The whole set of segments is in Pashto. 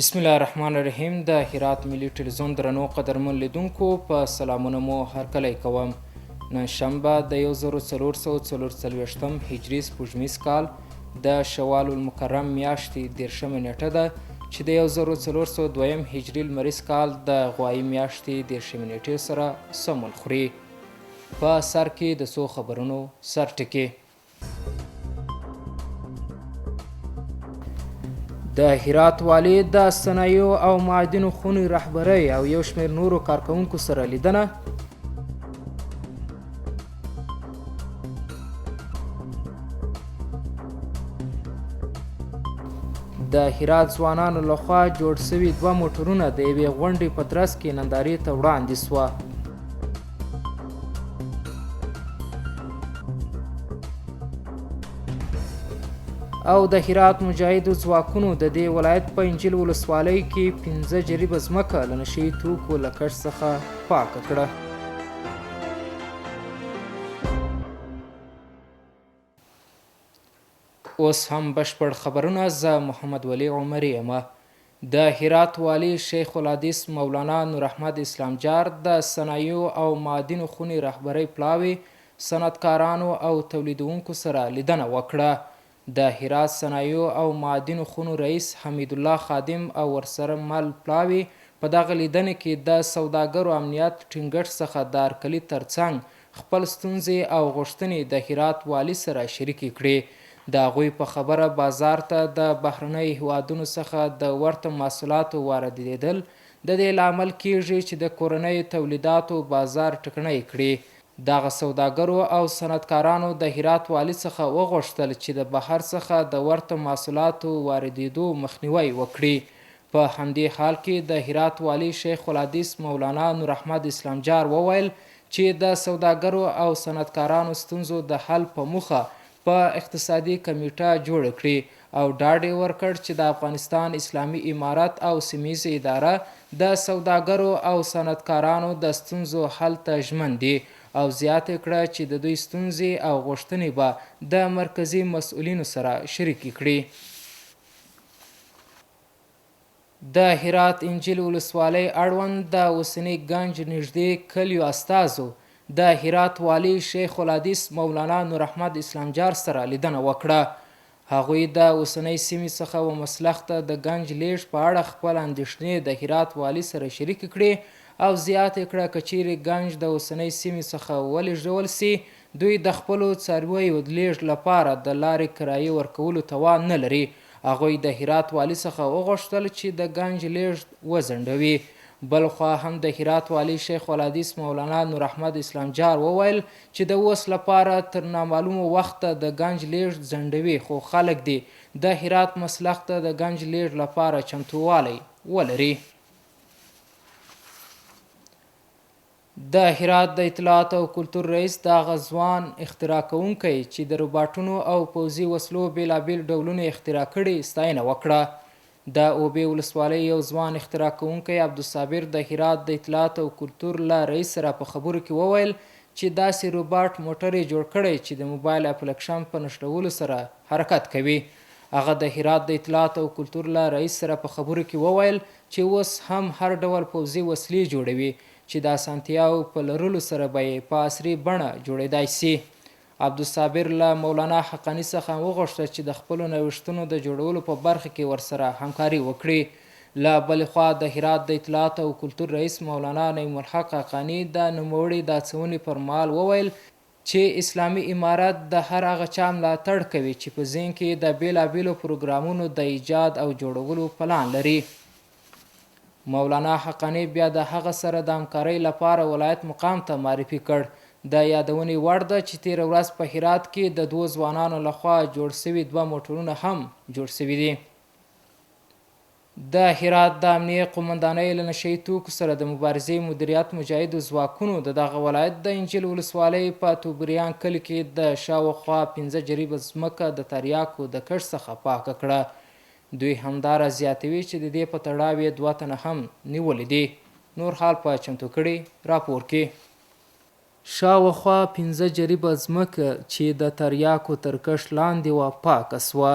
بسم الله الرحمن الرحیم. د هرات ملي ټلویزیون درنو قدرمن لیدونکو په سلامونه مو هرکلی کوم. نن شنبه د 1444 هجري سپوږمیز کال د شوال المکرم میاشتې 13مه نیټه ده چې د 1402 هجري لمریز کال د غوایي میاشتې 13مه نیټې سره سمون خوري. په سر کې د څو خبرونو سرټکي. د هرات والي د صنایعو او معادنو خونې رهبرۍ او یو شمېر نورو کارکوونکو سره لیدنه. د هرات ځوانانو لخوا جوړ شوي 2 موټرونه د یوې غونډې په ترڅ کې نندارې ته وړاندې سوه. او د هرات مجاهدو ځواکونو د دې ولایت په انجیل ولسوالۍ کې 15 جریبه ځمکه له نشه یي توکو له کښت څخه پاکه کړه. اوس هم بشپړ خبرونه. زه محمد ولی عمري یم. د هرات والي شیخ الحدیث مولانا نور احمد اسلام جار د صنایعو او معادنو خونې رهبرۍ پلاوي صنعتکارانو او تولیدونکو سره لیدنه وکړه. د هرات صنایعو او معادنو خونو رئیس حمید الله خادم او ورسره مل پلاوي په دغه لیدنې کې د سوداګرو امنیت ټینګښت څخه د هرکلي ترڅنګ خپل ستونزې او غوښتنې د هرات والي سره شریکې کړې. د هغوی په خبره بازار ته د بهرنیو هیوادونو څخه د ورته محصولاتو واردېدل د دې لامل کیږي چې د کورنیو تولیداتو بازار ټکنی کړي. دغه سوداګرو او صنعتکارانو د هرات والي څخه وغوښتل چې د بهر څخه د ورته محصولاتو واردېدو مخنیوی وکړي. په همدې حال کې د هرات والي شیخ الحدیث مولانا نور احمد اسلام جار وویل چې د سوداګرو او صنعتکارانو ستونزو د حل په موخه په اقتصادي کمیټه جوړه کړي او ډاډ یې ورکړ چې د افغانستان اسلامي امارت او سیمه اداره د سوداګرو او صنعتکارانو د ستونزو حل ته ژمن دي او زیاته کړه چې د دوی ستونزې او غوښتنې به د مرکزي مسؤلینو سره شریکې کړي. د هرات انجیل ولسوالۍ اړوند د اوسني ګنج نږدې کلیو استازو د هرات والي شیخ الحدیث مولانا نور احمد اسلام جار سره لیدنه وکړه. هغوی د اوسنۍ سیمې څخه ومسلخ ته د ګنج لیږد په اړه خپل اندېښنې د هرات والي سره شریکې کړې او زیاته کړه که چیرې ګنج د اوسنۍ سیمې څخه ولېږدول سي دوی د خپلو څارویو د لیږد لپاره د لارې کرایې ورکولو توان نه لري. هغوی د هرات والي څخه وغوښتل چې د ګنج لیږد وځنډوي. بلخوا هم د هرات والي شیخ الحدیث مولانا نور احمد اسلام جار وویل چې د اوس لپاره تر نامعلومه وخته د ګنج لیږد ځنډوي خو خلک دي د هرات مسلخ ته د ګنج لیږد لپاره چمتووالی ولري. د هرات د اطلاعات او کلتور رئیس دغه ځوان اختراع کوونکی چې د روباټونو او پوځي وسلو بیلابیل ډولونه اختراع کړي ستاینه وکړه. د اوبې ولسوالۍ یو ځوان اختراع کوونکی عبدالصابر د هرات د اطلاعات او کلتور له رئیس سره په خبرو کې وویل چې داسې روباټ موټر یې جوړ کړی چې د موبایل اپلیکیشن په نښلولو سره حرکت کوي. هغه د هرات د اطلاعات او کلتور له رئیس سره په خبرو کې وویل چې اوس هم هر ډول پوځي وسلې جوړوي چې د اسانتیاو په لرلو سره به یې په عصري بڼه جوړیدای سي. عبدالصابر له مولانا حقاني څخه وغوښتل چې د خپلو نوښتونو د جوړولو په برخه کې ورسره همکاري وکړي. له بلې خوا د هرات د اطلاعات او کلتور رئیس مولانا نعیم الحق حقاني د نوموړي د هڅونې پر مهال وویل چې اسلامي امارت د هر هغه چا ملاتړ کوي چې په ذهن کې د بیلابیلو پروګرامونو د ایجاد او جوړولو پلان لري. مولانا حقاني بیا د هغه سره د همکارۍ لپاره ولایت مقام ته معرفي کړ. د یادونې وړ ده چې تېره ورځ په هرات کې د 2 ځوانانو لخوا جوړ شوي 2 موټرونه هم جوړ شوي دي. د هرات د امنیه قومندانۍ له نشه یي توکو سره د مبارزې مدیریت مجاهدو ځواکونو د دغه ولایت د انجیل ولسوالۍ په توبریان کلي کې د شاوخوا 15 جریبه ځمکه د تریاکو د کښت څخه پاکه کړه. دوی همداره زیاتوي چې د دې په تړاو یې 2 تنه هم نیولي دي. نور حال په چمتو کړي راپور کې. شاوخوا 15 جریبه ځمکه چې د تریاکو تر کښت لاندې وه پاکه سوه.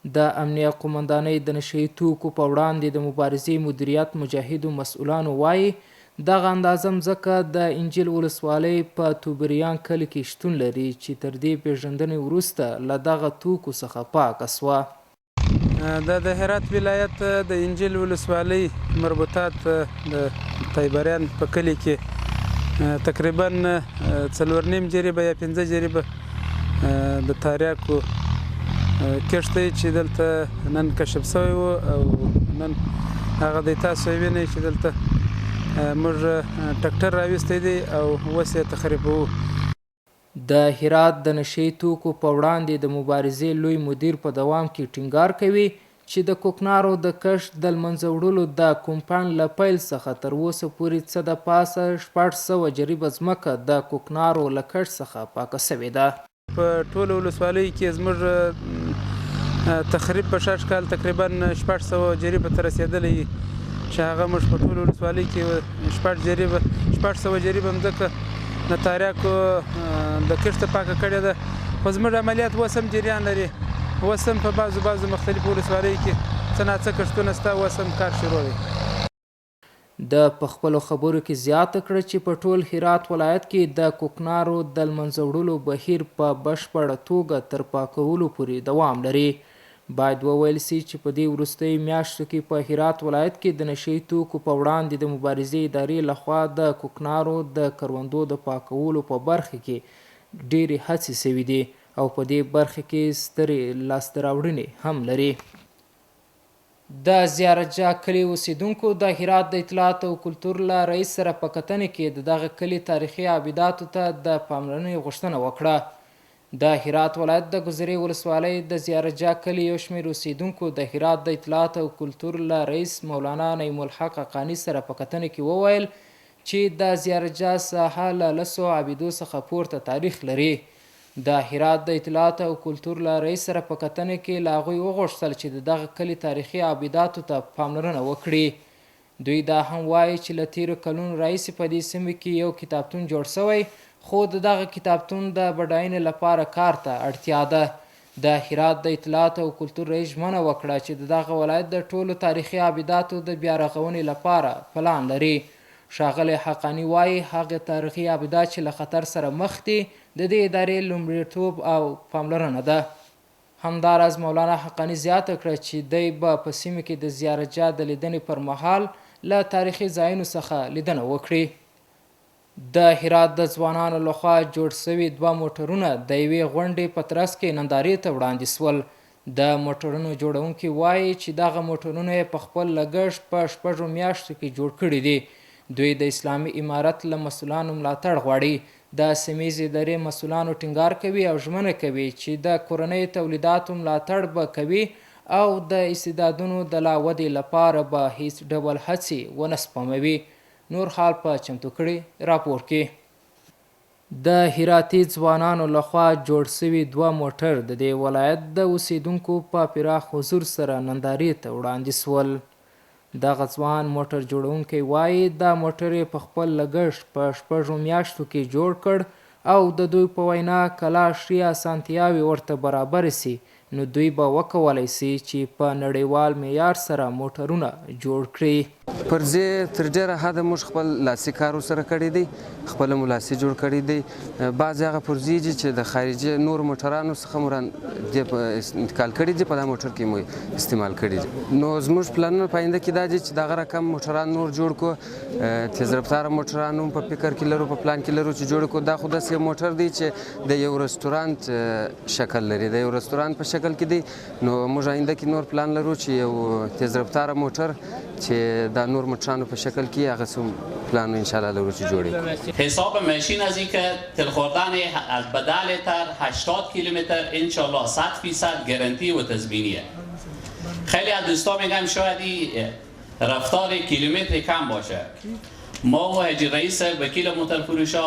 د امنیه قومندانۍ د نشهیي توکو په وړاندې د مبارزې مدیریت مجاهدو مسؤلانو وایي دغه اندازه مځکه د انجیل ولسوالۍ په توبریان کلي کې شتون لري چې تر دې پیژندنې وروسته له دغه توکو څخه پاکه سوه. د هرات ولایت د انجیل ولسوالۍ مربوطات د تایبریان په کلي کې تقریبا 4.5 جریبه یا 5 جریبه د تاریاکو کښت دی چې دلته نن کشف شوی و او نن هغه دی تاسو وینئ چې دلته موږ ټکټر راویستی دی او اوس یې تخریبوو. د هرات د نشهیي توکو په وړاندې د مبارزې لوی مدیر په دوام کې ټینګار کوي چې د کوکنارو د کښت د لمنځه وړلو د کمپاین له پیل څخه تر اوسه پورې څه د پاسه 600 جریبه ځمکه د کوکنارو له کښت څخه پاکه سوې ده. په ټوله ولسوالۍ کې زموږ تخریب په شاش کال تقریبا 600 جریبه ته رسېدلی چې هغه موږ په ټوله ولسوالۍ کې 600 جریبه مځکه د تاریاکو د کښت پاکه کړې ده. خو زموږ عملیات اوس هم جریان لري، اوس هم په بعضو مختلفو ولسوالیو کې څه ناڅه کښتونه شته، اوس هم کار شروع دی. د په خپلو خبرو کې زیاته کړه چې په ټول هرات ولایت کې د کوکنارو د لمنځه وړلو بهیر په بشپړه توګه تر پاکولو پورې دوام لري. باید وویل سي چې په دې وروستیو میاشتو کې په هرات ولایت کې د نشهیي توکو په وړاندې د مبارزې ادارې لخوا د کوکنارو د کروندو د پاکولو په برخه کې ډېرې هڅې شوي دي او په دې برخه کې سترې لاسته راوړنې هم لري. د زیارتجاه کلي اوسیدونکو د هرات د اطلاعات او کلتور له رئیس سره په کتنې کې د دغه کلي تاریخي عبیداتو ته د پاملرنې غوښتنه وکړه. د هرات ولایت د ګذرې ولسوالۍ د زیارتجاه کلي یو شمېر اوسیدونکو د هرات د اطلاعات او کلتور له رئیس مولانا نعیم الحق حقاني سره په کتنې کې وویل چې د زیارتجاه ساحه له 10 عبیدو څخه پورته تاریخ لري. د هرات د اطلاعات او کلتور له رئیس سره په کتنه کې له هغوی وغوښتل چې د دغه کلي تاریخي عبیداتو ته پاملرنه وکړي. دوی دا هم وایي چې له تیرو کلونو راهیسې په دې سیمه کې یو کتابتون جوړ شوی، خو د دغه کتابتون د بډاینې لپاره کار ته اړتیا ده. د هرات د اطلاعات او کلتور رئیس ژمنه وکړه چې د دغه ولایت د ټولو تاریخي عبیداتو د بیا رغونې لپاره پلان لري. ښاغلی حقاني وایي هغه تاریخي عبیدات چې له خطر سره مخ دي د دې ادارې لومړیتوب او پاملرنه ده. همداراز مولانا حقاني زیاته کړه چې دی به په سیمه کې د زیارتجاه د لیدنې پر مهال له تاریخي ځایونو څخه لیدنه وکړي. د هرات د ځوانانو لخوا جوړ شوي 2 موټرونه د یوې غونډې په ترڅ کې نندارې ته وړاندې سول. د موټرونو جوړونکي وایي چې دغه موټرونه یې په خپل لګښت په 6 میاشتو کې جوړ کړي دي. دوی د اسلامي امارت له مسؤلانو ملاتړ غواړي. د سیمې ادارې مسؤلانو ټینګار کوي او ژمنه کوي چې د کورنۍ تولیداتو ملاتړ به کوي او د استعدادونو د لا ودې لپاره به هیڅ ډول هڅې ونه سپموي. نور حال په چمتو کړي راپور کې د هراتي ځوانانو لخوا جوړ شوي 2 موټر د دې ولایت د اوسیدونکو په پراخ حضور سره نندارې ته وړاندې سول. دغه ځوان موټر جوړونکی وایي دا موټر یې په خپل لګښت په 6 میاشتو کې جوړ کړ او د دوی په وینا کله ښې اسانتیاوې ورته برابر سي نو دوی به وکولی سي چې په نړیوال معیار سره موټرونه جوړ کړي. پر ځای تر ډېره حده موږ خپل لاسي کار ورسره کړی دی، خپله مو لاسي جوړ کړی دی. بعضې هغه پرزې دي چې د خارجي نورو موټرانو څخه مو انتقال کړي دي، په دا موټر کې مو استعمال کړي دي. نو زموږ پلانونه په آینده کې دا دي چې دغه رقم موټران نور جوړ کړو. تیز رفتاره موټران هم په فکر کې لرو، په پلان کې لرو چې جوړ کړو. دا خو داسې موټر دی چې د یو رستورانت شکل لري، د یو رستورانت په شکل کې دی. نو موږ آینده کې نور پلان لرو چې یو تیز رفتاره موټر چې دا نور موټرانو په شکل کې هغه سم پلان انشاءالله لرو چې جوړ کړو. حساب ماشین از این که تل خوردن از بدل تر 80 کیلومتر انشاءالله 100% گارانتی و تضمینیه. خیلی از دوستا میگم شاید رفتار کیلومتر کم باشه. ما و حاجی رئیس وکیل موتر فروشا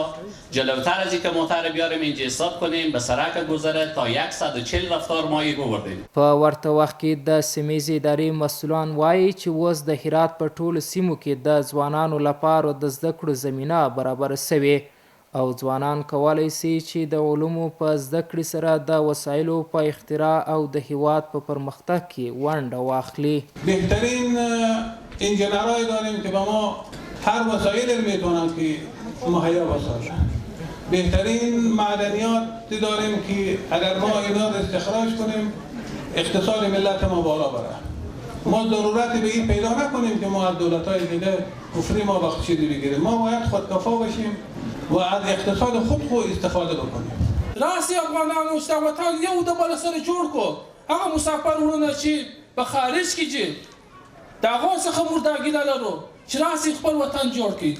جلوتر از اینکه موتر بیاریم اینجا حساب کنیم به سرک گذره تا 140 رفتار مایی ببردیم. په ورته وخت کې د سیمې ادارې مسؤلان وایي چې اوس د هرات په ټولو سیمو کې د ځوانانو لپاره د زده کړو زمینه برابره شوې او ځوانان کولی سي چې د علومو په زده کړې سره د وسایلو په اختراع او د هیواد په پرمختګ کې ونډه واخلي. بهترین انجینرهایی داریم که به ما هر وسایلی میتونن که مهیا بسازن. بهترین معدنیات داریم که اگر ما اینا رو استخراج کنیم اقتصاد ملت ما بالا بره. ما ضرورتی به این پیدا نکنیم که ما از دولت‌های دیگه کفری ما بخشیدی بگیریم. ما باید خودکفا باشیم و از اقتصاد خود استفاده بکنیم. راسي افغانانو چې وطن یو د بل سره جوړ کو هغه مسافر ورونه چې په خارج کې دي د هغو څخه موږ دا ګیله لرو چې راسي خپل وطن جوړ کړي.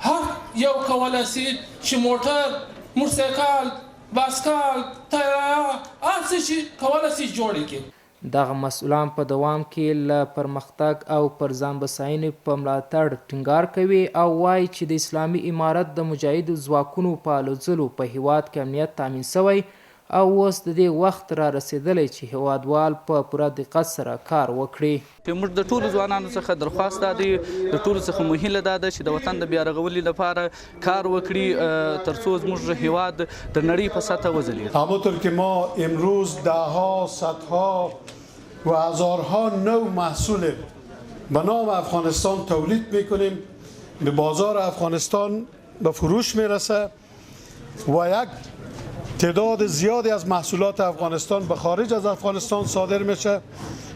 هر یو کولی سي چې موټر، موټرسایکل، باسکل، طیاره هر څه چې کولی سي جوړ کړي. دغه مسؤلان په دوام کې له پرمختګ او پر ځان بساینې په ملاتړ ټینګار کوي او وایي چې د اسلامي امارت د مجاهدو ځواکونو په الوځلو په هیواد کې امنیت تامین شوی او اوس د دې وخت را رسېدلی چې هیوادوال په پوره دقت سره کار وکړي. موږ د ټولو ځوانانو څخه درخواست دا دی، د ټولو څخه مهیله دا ده چې د وطن د بیارغولي لپاره کار وکړي ترڅو زموږ هیواد د نړۍ په سطح وځلیږي. همونطور که ما امروز دهها، صدها و هزارها نو محصول به نام افغانستان تولید میکنیم، به بازار افغانستان به فروش میرسه و یک تعداد زیادی از محصولات افغانستان به خارج از افغانستان صادر میشه.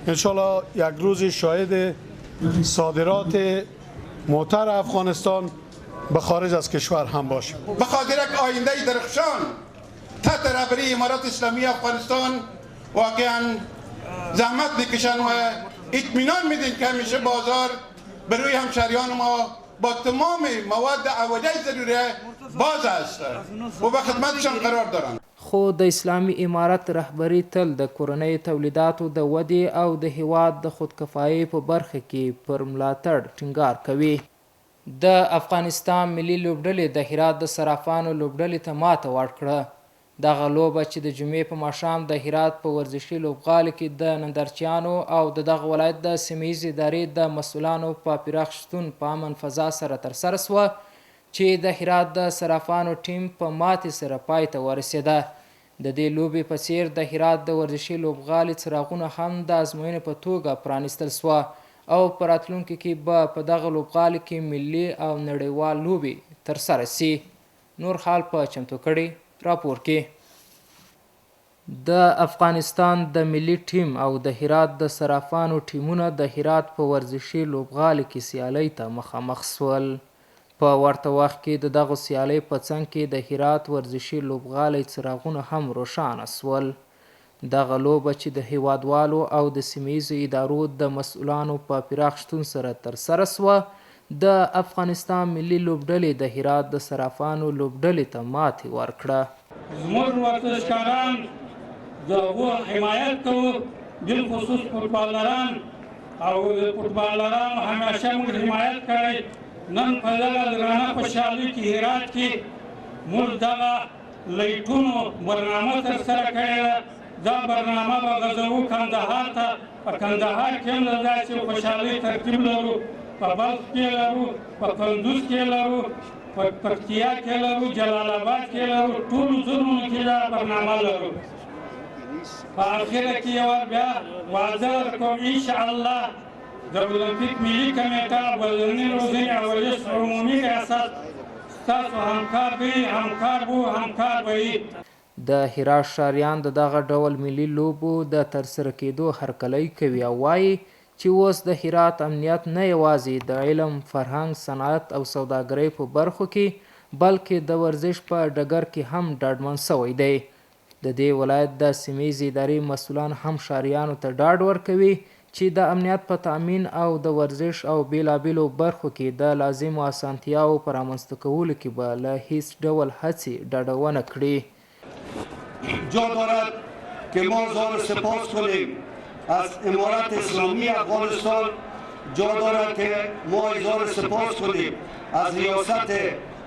انشالله یک روز شاهد صادرات موتر افغانستان به خارج از کشور هم باشیم. به خاطر یک آینده درخشان تحت رهبری امارات اسلامی افغانستان واقعا زحمت میکشن و اطمینان میدین که همیشه بازار به روی همشهریان ما با تمام مواد اولیه ضروری باز است و به خدمتشان قرار دارند. خو د اسلامي امارت رهبري تل د کورنۍ تولیداتو د ودې او د هیواد د خودکفایۍ په برخه کې پر ملاتړ ټینګار کوي. د افغانستان ملي لوبډلې د هرات د صرافانو لوبډلې ته ماته ورکړه. دغه لوبه چې د جمعې په ماښام د هرات په ورزشي لوبغالي کې د نندارچیانو او د دغه ولایت د سیمهیزې ادارې د مسؤلانو په پراخ شتون په امن فضا سره ترسره سوه چې د هرات د صرافانو ټیم په ماتې سره پای ته ورسېده. د دې لوبې په څیر د هرات د ورزشي لوبغالي څراغونه هم د ازموینې په توګه پرانیستل سوه او په راتلونکي کې به په دغه لوبغالي کې ملي او نړیوال لوبې ترسره سي. نور حال په چمتو کړي راپور کې د افغانستان د ملي ټیم او د هرات د صرافانو ټیمونه د هرات په ورزشي لوبغالي کې سیالۍ ته مخامخ سول. په ورته وخت کې د دغو سیالۍ په څنګ کې د هرات ورزشي لوبغالي څراغونه هم روښانه سول. دغه لوبه چې د هیوادوالو او د سیمهیزو ادارو د مسؤلانو په پراخ شتون سره ترسره سوه د افغانستان ملي لوبډلې د هرات د صرافانو لوبډلې ته ماتې ورکړه. زموږ ورزشکاران د هغو حمایت کوو، بالخصوص فوټبالران او د فوټبالرانو همیشه موږ حمایت کړی. نن په دغه درانه خوشحالۍ کې هرات کې موږ دغه لایټونو برنامه ترسره کړې ده. دا برنامه به غځوو کندهار ته. په کندهار کې هم د داسې خوشحالۍ ترتیب لرو، په بلخ کې لرو، په کندوز کې لرو، په پکتیا کې لرو، جلال آباد کې لرو، ټولو ځایونو کې دا برنامه لرو. په اخره کې یو بیا وعده درکوم انشاءالله د اولمپیک ملي کمیټه بدني روزنې او ورزش عمومي ریاست ستاسو همکار دی، همکار بو، همکار به وي. د هرات ښاریان د دغه ډول ملي لوبو د ترسره کېدو هرکلی کوي او وایي چې اوس د هرات امنیت نه یوازې د علم، فرهنګ، صنعت او سوداګرۍ په برخو کې بلکې د ورزش په ډګر کې هم ډاډمن سوی دی. د دې ولایت د سیمهیزې ادارې مسؤلان هم ښاریانو ته ډاډ ورکوي چې د امنیت په تأمین او د ورزش او بیلابیلو برخو کې د لازمو اسانتیاو په رامنځته کولو کې به له هیڅ ډول هڅې ډډه ونه کړي. جا دارد که ما زار سپاس کنیم از امارت اسلامی افغانستان. جا دارد که ما زار سپاس کنیم از ریاست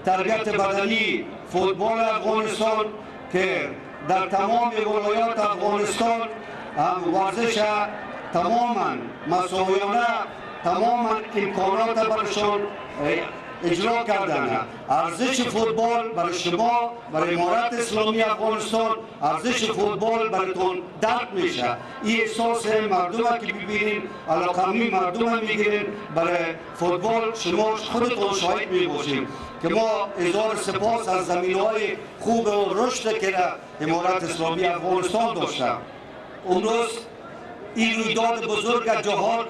تربیت بدنی فوتبال افغانستان که در تمام ولایات افغانستان ورزش تماما مساویانه تماما امکانات برشان اجرا کردن. ارزش فوتبال برای شما، برای امارت اسلامی افغانستان، ارزش فوتبال براتون درک میشه. این احساس مردم که ببینین، علاقمند مردم میگیرین برای فوتبال، شما خودتون شاهد میباشین که ما هزار سپاس از زمینهای خوب و رشد که امارت اسلامی افغانستان داشته. امروز این رویداد بزرگ جهان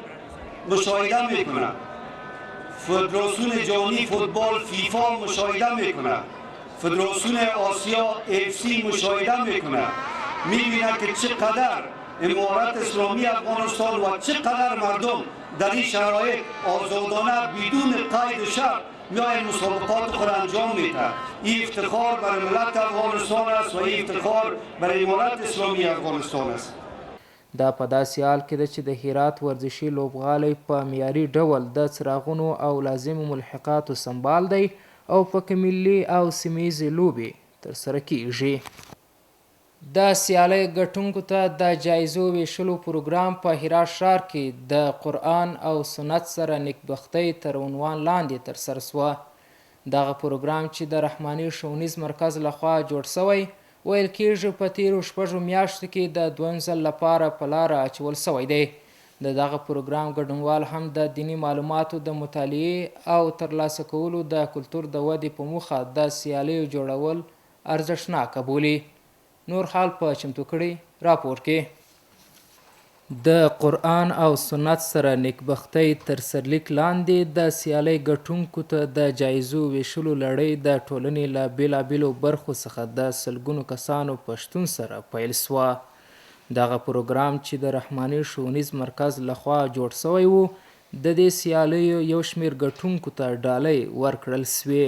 مشاهده میکنه. فدراسیون جهانی فوتبال فیفا مشاهده میکنه. فدراسیون آسیا AFC مشاهده میکنه. میبینه که چقدر امارت اسلامی افغانستان و چقدر مردم در این شرایط آزادانه بدون قید و شرط میاین مسابقات خود انجام میده. این افتخار برای ملت افغانستان است و این افتخار برای امارت اسلامی افغانستان است. دا په داسې حال کې ده چې د هرات ورزشي لوبغالی په معیاري ډول د څراغونو او لازمو ملحقاتو سمبال دی او پکې ملي او سیمه ییزې لوبې ترسره کیږي. د سیالۍ ګټونکو ته د جایزو ویشلو پروګرام په هرات ښار کې د قرآن او سنت سره نیکبختۍ تر عنوان لاندې ترسره سوه. دغه پروګرام چې د رحماني ښوونیز مرکز لخوا جوړ سوی ویل کېږي په تیرو 6 میاشتو کې د دویم ځل لپاره په لاره اچول سوی دی. د دغه پروګرام ګډونوال هم د دیني معلوماتو د مطالعې او ترلاسه کولو د کلتور د ودې په موخه د سیالیو جوړول ارزښتناکه بولي. نور حال په چمتو کړي راپور کې. د قرآن او سنت سره نیکبختۍ تر سرلیک لاندې د سیالۍ ګټونکو ته د جایزو ویشلو لړۍ د ټولنې له بېلابېلو برخو څخه د سلګونو کسانو په شتون سره پیل سوه. دغه پروګرام چې د رحماني ښوونیز مرکز لخوا جوړ سوی و د دې سیالیو یو شمېر ګټونکو ته ډالۍ ورکړل سوې.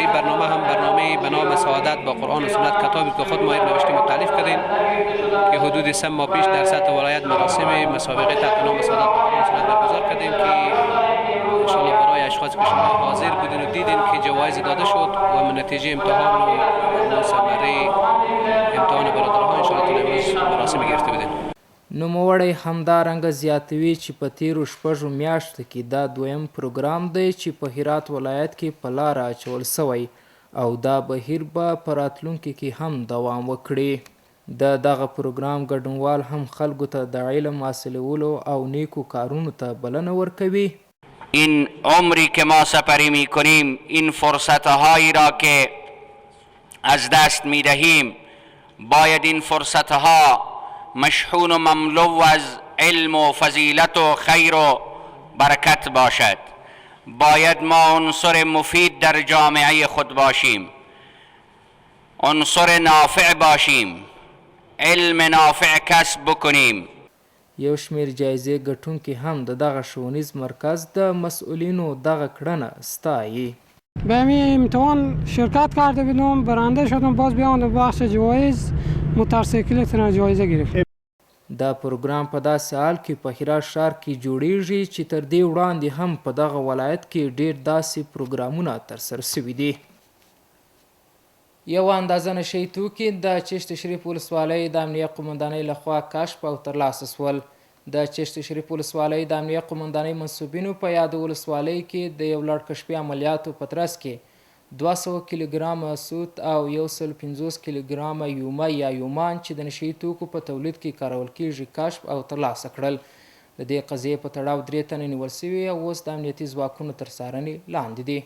این برنامه هم برنامه به نام سعادت با قرآن و سنت کتابی که خود ماهر نوشتیم و تالیف کردیم که حدود 3 ماه پیش در سطح ولایت مراسم مسابقه تحت نام سعادت با قرآن و سنت برگزار کردیم که انشاءالله برای اشخاصی که شما حاضر بودین و دیدین که جوایز داده شد و نتیجه امتحان و ثمره امتحان برادرها انشاءالله امروز مراسم گرفته بودین. نوموړی همدارنګه زیاتوي چې په تیرو 6 میاشتو کې دا دویم پروګرام دی چې په هرات ولایت کې په لاره اچول سوی او دا بهیر به په راتلونکي کې هم دوام وکړي. د دغه پروګرام ګډونوال هم خلکو ته د علم حاصلولو او نیکو کارونو ته بلنه ورکوي. این عمری که ما سپری می کنیم، این فرصتهایی را که از دست می دهیم، باید این فرصتها مشحون و مملو از علم و فضیلت و خیر و برکت باشد. باید ما عنصر مفید در جامعه خود باشیم، عنصر نافع باشیم، علم نافع کسب بکنیم. یو شمیر جایزې ګټونکي هم د دغه ښوونیز مرکز د مسئولینو دغه کړنه ستایي. به همین امتحان شرکت کرده بودم، برنده شدم، باز بیان بخش جوایز موتورسیکل تنها جایزه گرفت. دا پروګرام په داسې حال کې په هرات ښار کې جوړیږي چې تر دې وړاندې هم په دغه ولایت کې ډیر داسې پروګرامونه ترسره سوي دي. یو اندازه نشهیي توکي د چشت شریف ولسوالۍ د امنیه قومندانۍ لخوا کشف او ترلاسه سول. د چشت شریف ولسوالۍ د امنیه قومندانۍ منصوبینو په یاد ولسوالۍ کې د یو لړ کشفي عملیاتو په ترڅ کې 200 کیلوګرامه سوت او 150 کیلوګرامه یومه یا یومان چې د نشهیي توکو په تولید کې کارول کیږي کشف او ترلاسه کړل. د دې قضیې په تړاو 3 تنې نیول سوي او اوس د امنیتي ځواکونو تر څارنې لاندې دي.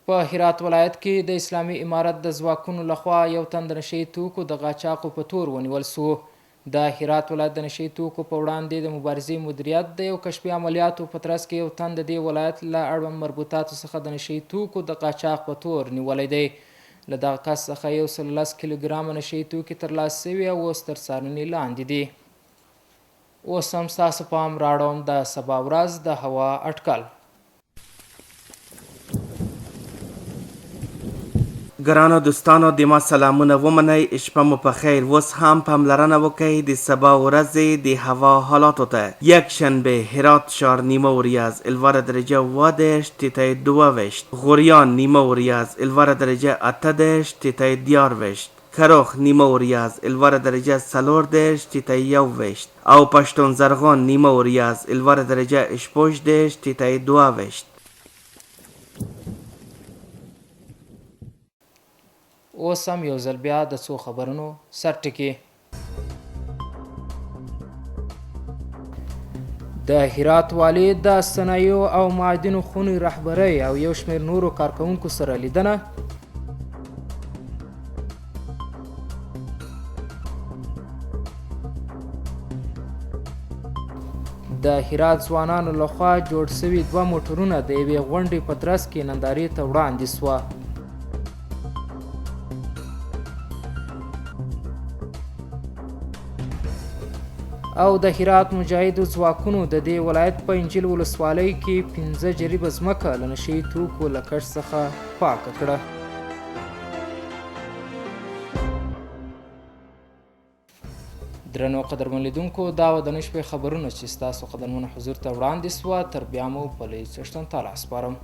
په هرات ولایت کې د اسلامي امارت د ځواکونو لخوا یو تن د نشهیي توکو د قاچاقو په تور ونیول سو. د هرات ولایت د نشهیي توکو په وړاندې د مبارزې مدیریت د یو کشفي عملیاتو په ترڅ کې یو تن د دې ولایت له اړوند مربوطاتو څخه د نشهیي توکو د قاچاق په تور نیولی دی. له دغه کس څخه 110 کیلوګرامه نشهیي توکي ترلاسه سوي او اوس تر څارنې لاندې دي. اوس هم ستاسو پام راړوم د سبا ورځ د هوا اټکل. ګرانو دوستانو د ما سلامونه ومنئ، شپه مو په خیر. اوس هم پاملرنه وکړئ د سبا ورځې د هوا حالاتو ته. یک شنبه هرات شهر نیمه وریځ الوار درجه 22 تیتای 22، غوریان نیمه وریځ الوار درجه 18 تیتای 22، کروخ نیمه وریځ الوار درجه 14 تیتای 21 او پشتون زرغان نیمه وریځ الوار درجه 18 تیتای 22. اوس هم یو ځل بیا د څو خبرونو سرټکي. د هرات والي د صنایعو او معدنو خونې رهبرۍ او یو شمېر نورو کارکوونکو سره لیدنه. د هرات ځوانانو لخوا جوړ شوي 2 موټرونه د یوې غونډې په ترڅ کې نندارې ته وړاندې سوه. او د هرات مجاهدو ځواکونو د دې ولایت په انجیل ولسوالۍ کې 15 جریبه ځمکه له نشهیي توکو له کښت څخه پاکه کړه. درنو قدرمن لیدونکو دا و د نن شپې خبرونه چې ستاسو قدرمنو حضور ته وړاندې سوه. تر بیا مو په لوی څښتن تعالی سپارم.